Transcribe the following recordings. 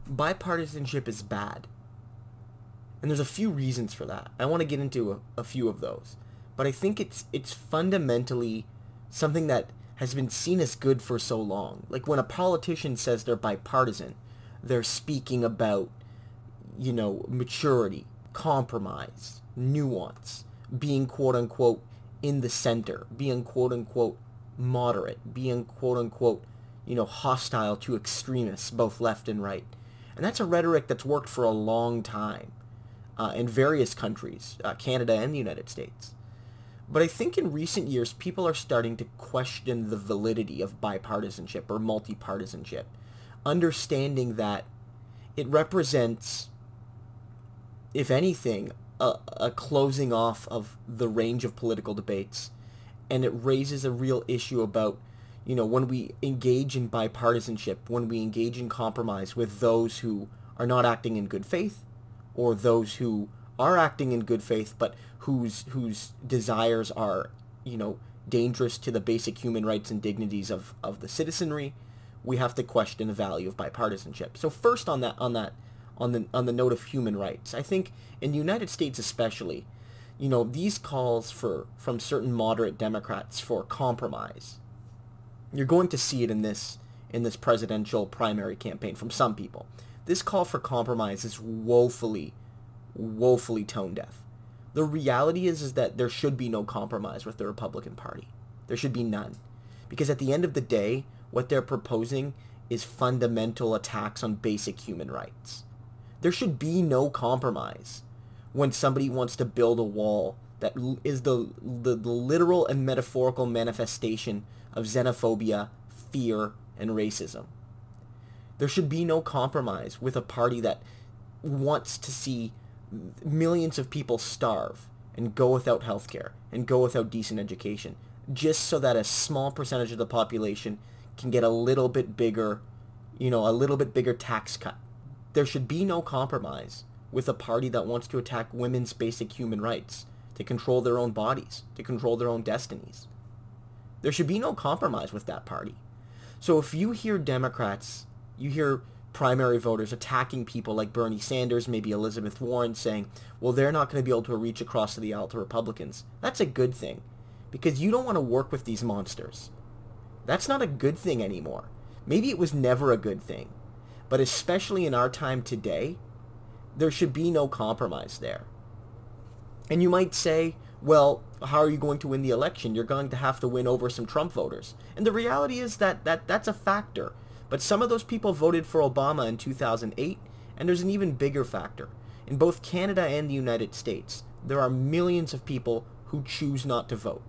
bipartisanship is bad. And there's a few reasons for that. I want to get into a few of those. But I think it's fundamentally something that has been seen as good for so long. Like when a politician says they're bipartisan, they're speaking about, maturity, compromise, nuance, being quote-unquote in the center, being quote-unquote moderate, being quote-unquote, hostile to extremists, both left and right. And that's a rhetoric that's worked for a long time in various countries, Canada and the United States. But I think in recent years, people are starting to question the validity of bipartisanship or multipartisanship, understanding that it represents, if anything, a closing off of the range of political debates, and it raises a real issue about, when we engage in bipartisanship, when we engage in compromise with those who are not acting in good faith, or those who are acting in good faith but whose desires are, dangerous to the basic human rights and dignities of the citizenry, we have to question the value of bipartisanship. So first on the note of human rights, I think in the United States especially, these calls from certain moderate Democrats for compromise, you're going to see it in this presidential primary campaign from some people. This call for compromise is woefully tone deaf. The reality is that there should be no compromise with the Republican Party. There should be none. Because at the end of the day, what they're proposing is fundamental attacks on basic human rights. There should be no compromise when somebody wants to build a wall that is the literal and metaphorical manifestation of xenophobia, fear, and racism. There should be no compromise with a party that wants to see millions of people starve and go without health care and go without decent education, just so that a small percentage of the population can get a little bit bigger, tax cut. There should be no compromise with a party that wants to attack women's basic human rights, to control their own bodies, to control their own destinies. There should be no compromise with that party. So if you hear Democrats, you hear primary voters attacking people like Bernie Sanders, maybe Elizabeth Warren, saying, well, they're not going to be able to reach across to the aisle to Republicans. That's a good thing, because you don't want to work with these monsters. That's not a good thing anymore. Maybe it was never a good thing, but especially in our time today, there should be no compromise there. And you might say, well, how are you going to win the election? You're going to have to win over some Trump voters. And the reality is that's a factor. But some of those people voted for Obama in 2008, and there's an even bigger factor. In both Canada and the United States, there are millions of people who choose not to vote.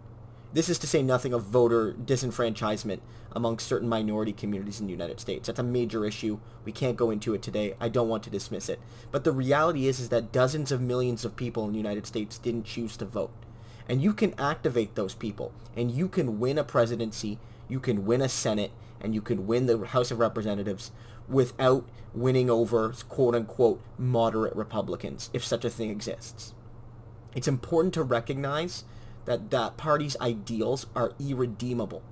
This is to say nothing of voter disenfranchisement amongst certain minority communities in the United States. That's a major issue. We can't go into it today. I don't want to dismiss it. But the reality is that dozens of millions of people in the United States didn't choose to vote. And you can activate those people, and you can win a presidency, you can win a Senate, and you can win the House of Representatives without winning over quote-unquote moderate Republicans, if such a thing exists. It's important to recognize that that party's ideals are irredeemable,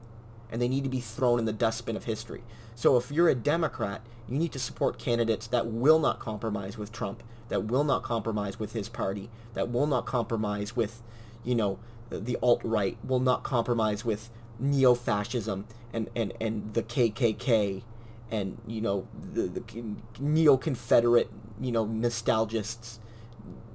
and they need to be thrown in the dustbin of history. So if you're a Democrat, you need to support candidates that will not compromise with Trump, that will not compromise with his party, that will not compromise with, the alt-right, will not compromise with neo-fascism and the KKK and, the neo-Confederate, nostalgists.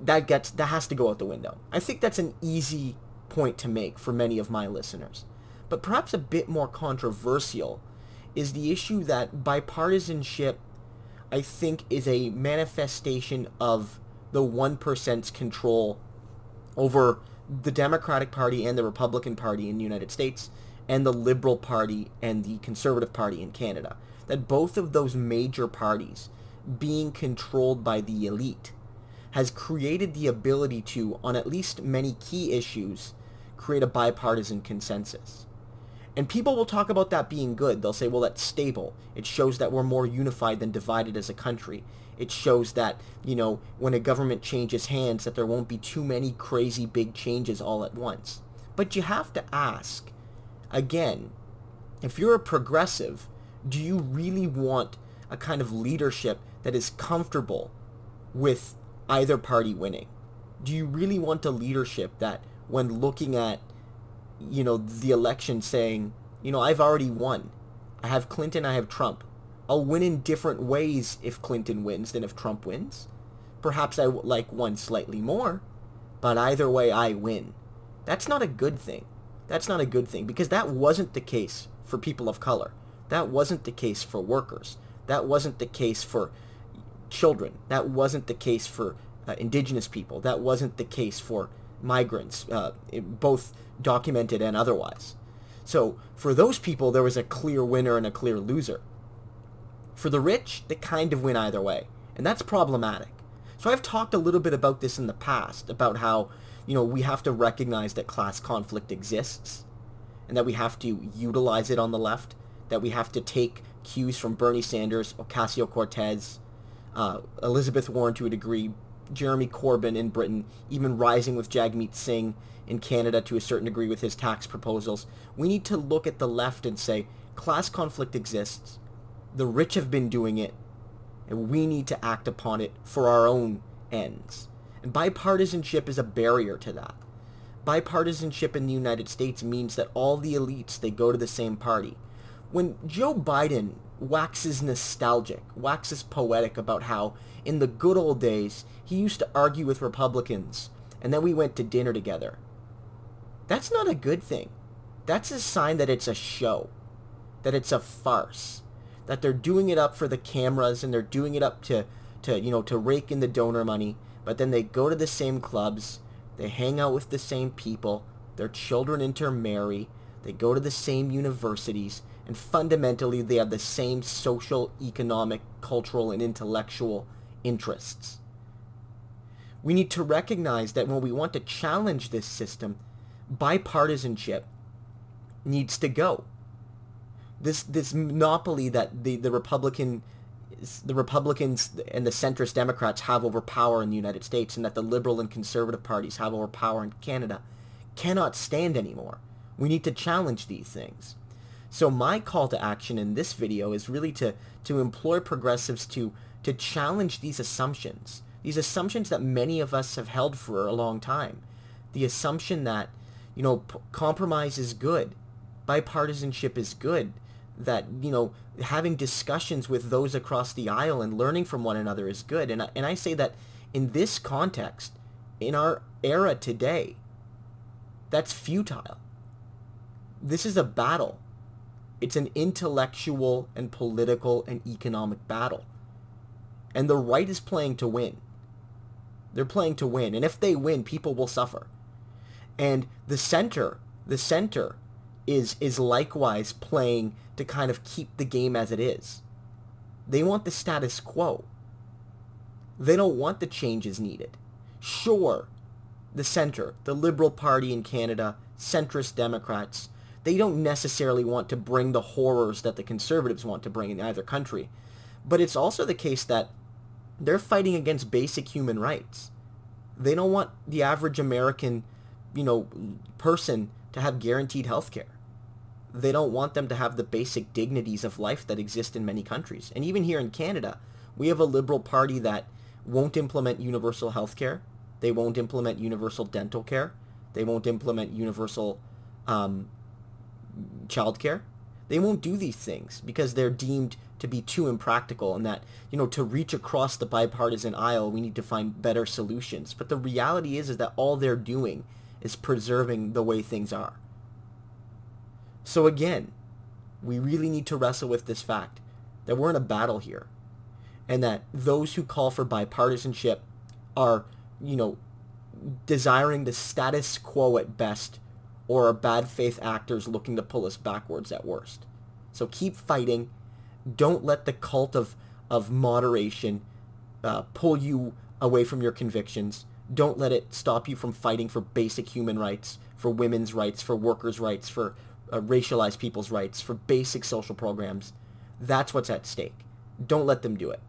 That has to go out the window. I think that's an easy point to make for many of my listeners. But perhaps a bit more controversial is the issue that bipartisanship, I think, is a manifestation of the 1%'s control over the Democratic Party and the Republican Party in the United States, and the Liberal Party and the Conservative Party in Canada. That both of those major parties being controlled by the elite has created the ability to, on at least many key issues, create a bipartisan consensus. And people will talk about that being good. They'll say, well, that's stable. It shows that we're more unified than divided as a country. It shows that, when a government changes hands, that there won't be too many crazy big changes all at once. But you have to ask, again, if you're a progressive, do you really want a kind of leadership that is comfortable with either party winning? Do you really want a leadership that, when looking at, the election, saying, I've already won. I have Clinton, I have Trump. I'll win in different ways if Clinton wins than if Trump wins. Perhaps I like one slightly more, but either way I win. That's not a good thing. That's not a good thing, because that wasn't the case for people of color. That wasn't the case for workers. That wasn't the case for children. That wasn't the case for indigenous people. That wasn't the case for migrants, both documented and otherwise. So for those people, there was a clear winner and a clear loser. For the rich, they kind of win either way, and that's problematic. So I've talked a little bit about this in the past, about how, we have to recognize that class conflict exists, and that we have to utilize it on the left, that we have to take cues from Bernie Sanders, Ocasio-Cortez, Elizabeth Warren to a degree, Jeremy Corbyn in Britain, even rising with Jagmeet Singh in Canada to a certain degree with his tax proposals. We need to look at the left and say, class conflict exists, the rich have been doing it, and we need to act upon it for our own ends. And bipartisanship is a barrier to that. Bipartisanship in the United States means that all the elites, they go to the same party. When Joe Biden waxes nostalgic, waxes poetic about how in the good old days he used to argue with Republicans and then we went to dinner together, that's not a good thing. That's a sign that it's a show, that it's a farce, that they're doing it up for the cameras and they're doing it up to rake in the donor money, but then they go to the same clubs, they hang out with the same people, their children intermarry, they go to the same universities, and fundamentally they have the same social, economic, cultural, and intellectual interests. We need to recognize that when we want to challenge this system, bipartisanship needs to go. This monopoly that the Republicans and the centrist Democrats have over power in the United States, and that the liberal and conservative parties have over power in Canada, cannot stand anymore. We need to challenge these things. So my call to action in this video is really to employ progressives to challenge these assumptions that many of us have held for a long time. The assumption that, compromise is good, bipartisanship is good, that, having discussions with those across the aisle and learning from one another is good. And I say that in this context, in our era today, that's futile. This is a battle. It's an intellectual and political and economic battle. And the right is playing to win. They're playing to win. And if they win, people will suffer. And the center is likewise playing to kind of keep the game as it is. They want the status quo. They don't want the changes needed. Sure, the center, the Liberal Party in Canada, centrist Democrats, they don't necessarily want to bring the horrors that the Conservatives want to bring in either country. But it's also the case that they're fighting against basic human rights. They don't want the average American, person to have guaranteed health care. They don't want them to have the basic dignities of life that exist in many countries. And even here in Canada, we have a Liberal Party that won't implement universal health care. They won't implement universal dental care. They won't implement universal childcare. They won't do these things because they're deemed to be too impractical, and that, to reach across the bipartisan aisle, we need to find better solutions. But the reality is that all they're doing is preserving the way things are. So again, we really need to wrestle with this fact that we're in a battle here, and that those who call for bipartisanship are, desiring the status quo at best, or are bad faith actors looking to pull us backwards at worst. So keep fighting. Don't let the cult of moderation pull you away from your convictions. Don't let it stop you from fighting for basic human rights, for women's rights, for workers' rights, for racialized people's rights, for basic social programs. That's what's at stake. Don't let them do it.